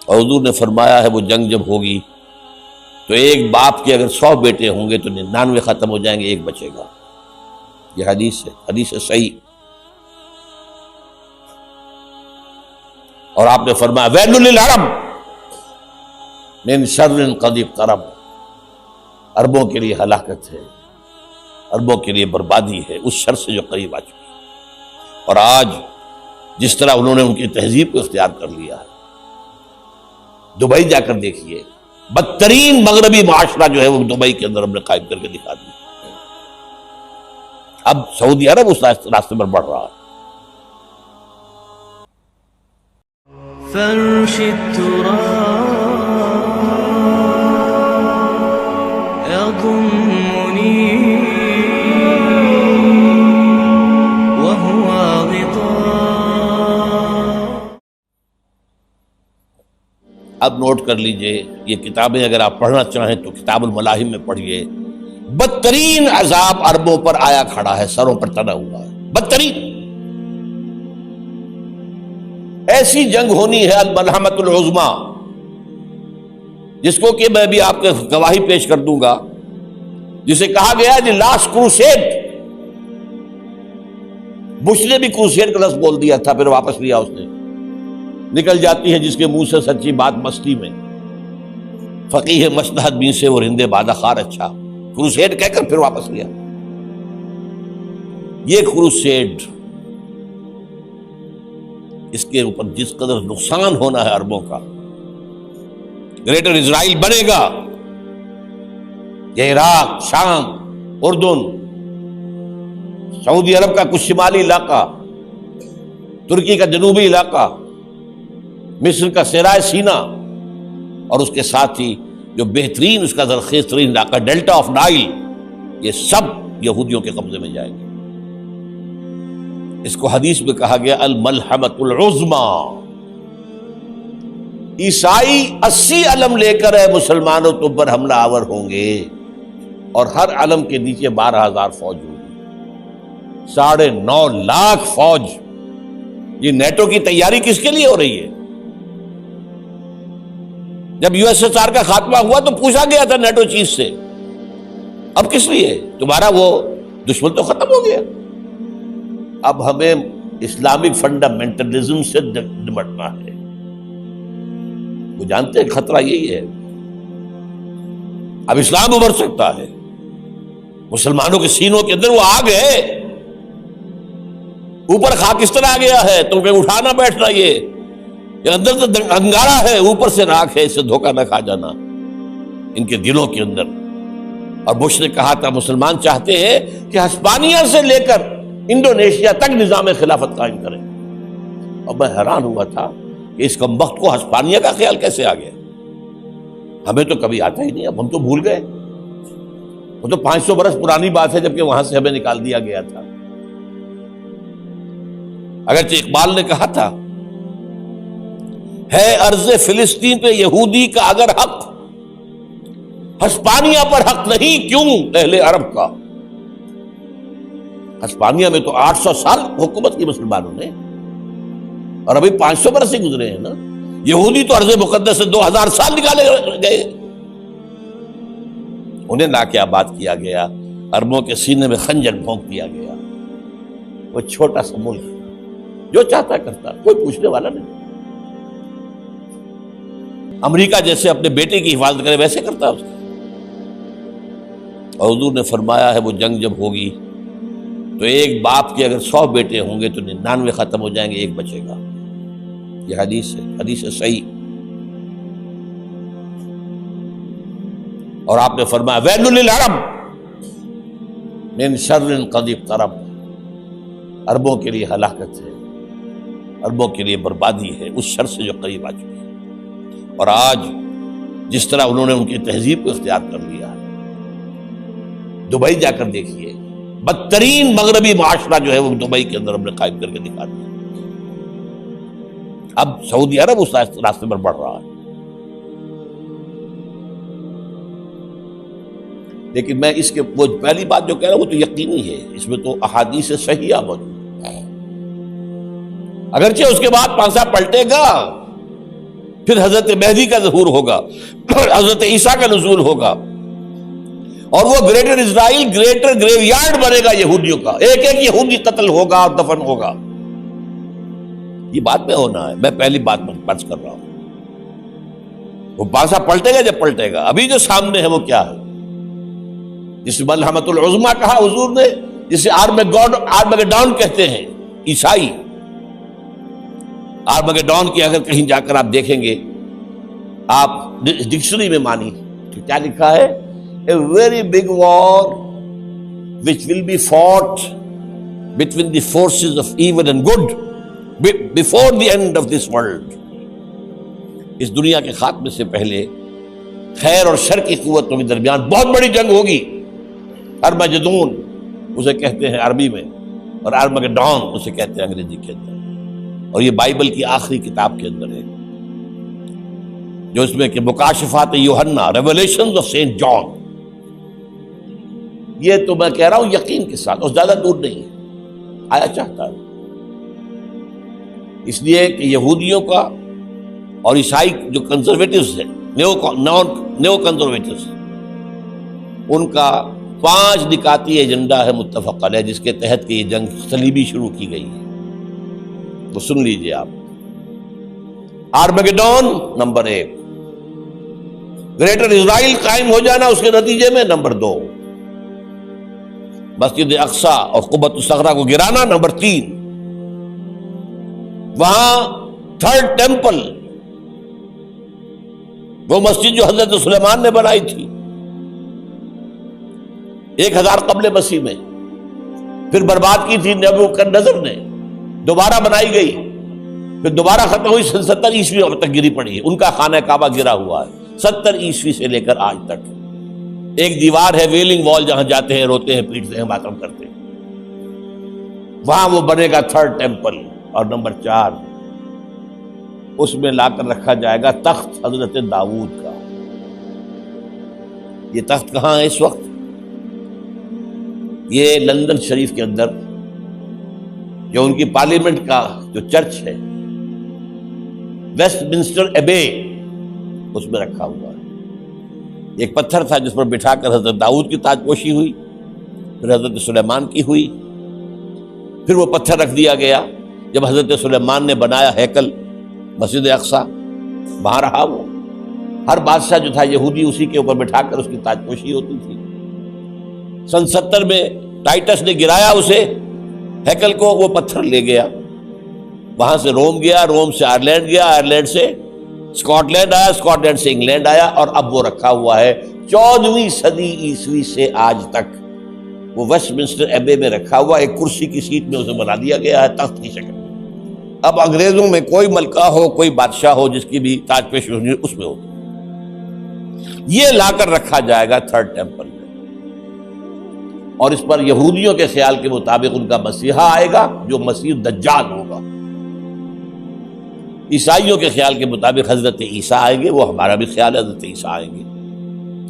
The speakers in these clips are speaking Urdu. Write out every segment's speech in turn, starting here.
اور حضور نے فرمایا ہے وہ جنگ جب ہوگی تو ایک باپ کے اگر 100 بیٹے ہوں گے تو 99 ختم ہو جائیں گے، ایک بچے گا۔ یہ حدیث ہے صحیح۔ اور آپ نے فرمایا ویل للعرب من شر قد اقترب، عربوں کے لیے ہلاکت ہے، عربوں کے لیے بربادی ہے اس شر سے جو قریب آ چکی ہے۔ اور آج جس طرح انہوں نے ان کی تہذیب کو اختیار کر لیا ہے، دبئی جا کر دیکھیے، بدترین مغربی معاشرہ جو ہے وہ دبئی کے اندر ہم نے قائم کر کے دکھا دیا۔ اب سعودی عرب اس راستے پر بڑھ رہا ہے۔ فرش التراب يضمني وهو غطاء۔ اب نوٹ کر لیجئے، یہ کتابیں اگر آپ پڑھنا چاہیں تو کتاب الملاحم میں پڑھیے۔ بدترین عذاب عربوں پر آیا کھڑا ہے، سروں پر تنا ہوا ہے، بدترین۔ ایسی جنگ ہونی ہے الملحمۃ العظمیٰ، جس کو کہ میں بھی آپ کے گواہی پیش کر دوں گا، جسے کہا گیا ہے لاسٹ کروسیڈ۔ بش نے بھی کروسیڈ کا لفظ بول دیا تھا، پھر واپس لیا اس نے۔ نکل جاتی ہے جس کے منہ سے سچی بات مستی میں، فقیہ مصلحت بین سے وہ رندے بادہ خار اچھا، کروسیڈ کہہ کر پھر واپس لیا۔ یہ کروسیڈ، اس کے اوپر جس قدر نقصان ہونا ہے عربوں کا، گریٹر اسرائیل بنے گا، یہ عراق، شام، اردن، سعودی عرب کا کچھ شمالی علاقہ، ترکی کا جنوبی علاقہ، مصر کا صحرائے سینا، اور اس کے ساتھ ہی جو بہترین اس کا زرخیز ترین علاقہ ڈیلٹا آف نائل، یہ سب یہودیوں کے قبضے میں جائیں گے۔ اس کو حدیث میں کہا گیا الملحمۃ العظمیٰ۔ عیسائی 80 علم لے کر مسلمانوں تم پر حملہ آور ہوں گے، اور ہر علم کے نیچے 12,000 فوج ہوگی، 9.5 لاکھ فوج۔ یہ نیٹو کی تیاری کس کے لیے ہو رہی ہے؟ جب USSR کا خاتمہ ہوا تو پوچھا گیا تھا نیٹو چیف سے، اب کس لیے؟ تمہارا وہ دشمن تو ختم ہو گیا، اب ہمیں اسلامک فنڈامنٹلزم سے نمٹنا ہے۔ وہ جانتے ہیں خطرہ یہی ہے، اب اسلام ابھر سکتا ہے، مسلمانوں کے سینوں کے اندر وہ آگ ہے، اوپر خاکستر آ گیا ہے، تمہیں اٹھانا بیٹھنا، یہ اندر تو انگارہ ہے، اوپر سے راکھ ہے، اس سے دھوکہ نہ کھا جانا ان کے دلوں کے اندر۔ اور بش نے کہا تھا مسلمان چاہتے ہیں کہ ہسپانیہ سے لے کر انڈونیشیا تک نظام خلافت قائم کریں، اور میں حیران ہوا تھا کہ اس کمبخت کو ہسپانیہ کا خیال کیسے آ گیا؟ ہمیں تو کبھی آتا ہی نہیں، اب ہم تو بھول گئے، وہ تو 500 برس پرانی بات ہے جبکہ وہاں سے ہمیں نکال دیا گیا تھا۔ اگرچہ اقبال نے کہا تھا ہے ارض فلسطین پہ یہودی کا اگر حق، ہسپانیہ پر حق نہیں کیوں اہل عرب کا؟ ہسپانیہ میں تو 800 سال حکومت کی مسلمانوں نے، اور ابھی 500 برس سے گزرے ہیں نا۔ یہودی تو ارض مقدس سے 2000 سال نکالے گئے، انہیں لا کے آباد کیا گیا، عربوں کے سینے میں خنجر بھونک دیا گیا۔ وہ چھوٹا سا ملک جو چاہتا کرتا، کوئی پوچھنے والا نہیں۔ امریکہ جیسے اپنے بیٹے کی حفاظت کرے ویسے کرتا اس کا۔ اور حضور نے فرمایا ہے وہ جنگ جب ہوگی تو ایک باپ کے اگر 100 بیٹے ہوں گے تو 99 ختم ہو جائیں گے، ایک بچے گا۔ یہ حدیث ہے صحیح۔ اور آپ نے فرمایا ویل للعرب من شر قد اقترب، عربوں کے لیے ہلاکت ہے، عربوں کے لیے بربادی ہے اس شر سے جو قریب آ چکی ہے۔ اور آج جس طرح انہوں نے ان کی تہذیب کو اختیار کر لیا ہے، دبئی جا کر دیکھیے، بدترین مغربی معاشرہ جو ہے وہ دبئی کے اندر ہم نے قائم کر کے دکھا دیا۔ اب سعودی عرب اس راستے پر بڑھ رہا ہے۔ لیکن میں اس کے وہ پہلی بات جو کہہ رہا ہوں وہ تو یقینی ہے، اس میں تو احادیث صحیحہ موجود ہے، اگرچہ اس کے بعد پانسا پلٹے گا، پھر حضرت مہدی کا ظہور ہوگا، حضرت عیسیٰ کا نزول ہوگا، اور وہ گریٹر اسرائیل گریٹر گریو یارڈ بنے گا یہودیوں کا، ایک ایک یہودی قتل ہوگا اور دفن ہوگا۔ یہ بات میں ہونا ہے، میں پہلی بات پرچ کر رہا ہوں۔ وہ بادشاہ پلٹے گا جب پلٹے گا، ابھی جو سامنے ہے وہ کیا ہے؟ جس ملحمۃ العظمیٰ کہا حضور نے، جسے آرمگیڈون کہتے ہیں عیسائی۔ آرمگیڈون کی اگر کہیں جا کر آپ دیکھیں گے، آپ ڈکشنری میں مانی کہ کیا لکھا ہے؟ A very big war which will be fought between the forces of evil and good before the end of this world۔ اس دنیا کے خاتمے سے پہلے خیر اور شر کی قوتوں کے درمیان بہت بڑی جنگ ہوگی۔ ارمجدون اسے کہتے ہیں عربی میں، اور آرمگیڈون اسے کہتے ہیں انگریزی کے اندر، اور یہ بائبل کی آخری کتاب کے اندر ہے، جو اس میں کہ مکاشفات یوحنا، ریویلیشنز آف سینٹ جان۔ یہ تو میں کہہ رہا ہوں یقین کے ساتھ، اور زیادہ دور نہیں آیا چاہتا ہے، اس لیے کہ یہودیوں کا اور عیسائی جو کنزرویٹوز ہیں، نیو کنزرویٹوز، ان کا 5 نکاتی ایجنڈا ہے متفق علیہ، جس کے تحت کہ یہ جنگ صلیبی شروع کی گئی ہے۔ تو سن لیجئے آپ، آرمگیڈون نمبر 1، گریٹر اسرائیل قائم ہو جانا اس کے نتیجے میں نمبر 2، مسجد اقصی اور قبۃ الصغریٰ کو گرانا نمبر 3، وہاں تھرڈ ٹیمپل، وہ مسجد جو حضرت سلیمان نے بنائی تھی 1000 قبل مسیح میں، پھر برباد کی تھی نبوکدنضر نے، دوبارہ بنائی گئی، پھر دوبارہ ختم ہوئی 70 عیسوی تک گری پڑی ہے۔ ان کا خانہ کعبہ گرا ہوا ہے 70 عیسوی سے لے کر آج تک۔ ایک دیوار ہے ویلنگ وال، جہاں جاتے ہیں، روتے ہیں، پیٹتے ہیں، ماتم کرتے ہیں، وہاں وہ بنے گا تھرڈ ٹیمپل۔ اور نمبر 4، اس میں لا کر رکھا جائے گا تخت حضرت داؤد کا۔ یہ تخت کہاں ہے اس وقت؟ یہ لندن شریف کے اندر، جو ان کی پارلیمنٹ کا جو چرچ ہے، ویسٹ منسٹر ایبے، اس میں رکھا ہوا ہے۔ ایک پتھر تھا جس پر بٹھا کر حضرت داؤد کی تاج پوشی ہوئی، پھر حضرت سلیمان کی ہوئی، پھر وہ پتھر رکھ دیا گیا جب حضرت سلیمان نے بنایا ہیکل مسجد اقصی، وہاں رہا وہ۔ ہر بادشاہ جو تھا یہودی اسی کے اوپر بٹھا کر اس کی تاج پوشی ہوتی تھی۔ سن 70 میں ٹائٹس نے گرایا اسے، ہیکل کو، وہ پتھر لے گیا، وہاں سے روم گیا، روم سے آئرلینڈ گیا، آئرلینڈ سے اسکاٹ لینڈ آیا، اسکاٹ لینڈ سے انگلینڈ آیا، اور اب وہ رکھا ہوا ہے 14ویں صدی عیسوی سے آج تک۔ وہ ویسٹ منسٹر ایبے میں رکھا ہوا، ایک کرسی کی سیٹ میں اسے بنا دیا گیا ہے تخت کی شکل میں۔ اب انگریزوں میں کوئی ملکہ ہو، کوئی بادشاہ ہو جس کی بھی تاج پوشی ہونی اس میں ہوتی، یہ لا کر رکھا جائے گا تھرڈ ٹیمپل میں، اور اس پر یہودیوں کے خیال کے مطابق ان کا مسیحا آئے گا جو مسیح دجال ہوگا۔ عیسائیوں کے خیال کے مطابق حضرت عیسیٰ آئیں گے، وہ ہمارا بھی خیال ہے حضرت عیسیٰ آئیں گے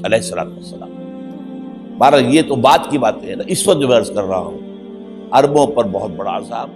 علیہ السلام۔ بہرحال یہ تو بات کی باتیں ہیں نا، اس وقت جو میں عرض کر رہا ہوں، عربوں پر بہت بڑا عذاب۔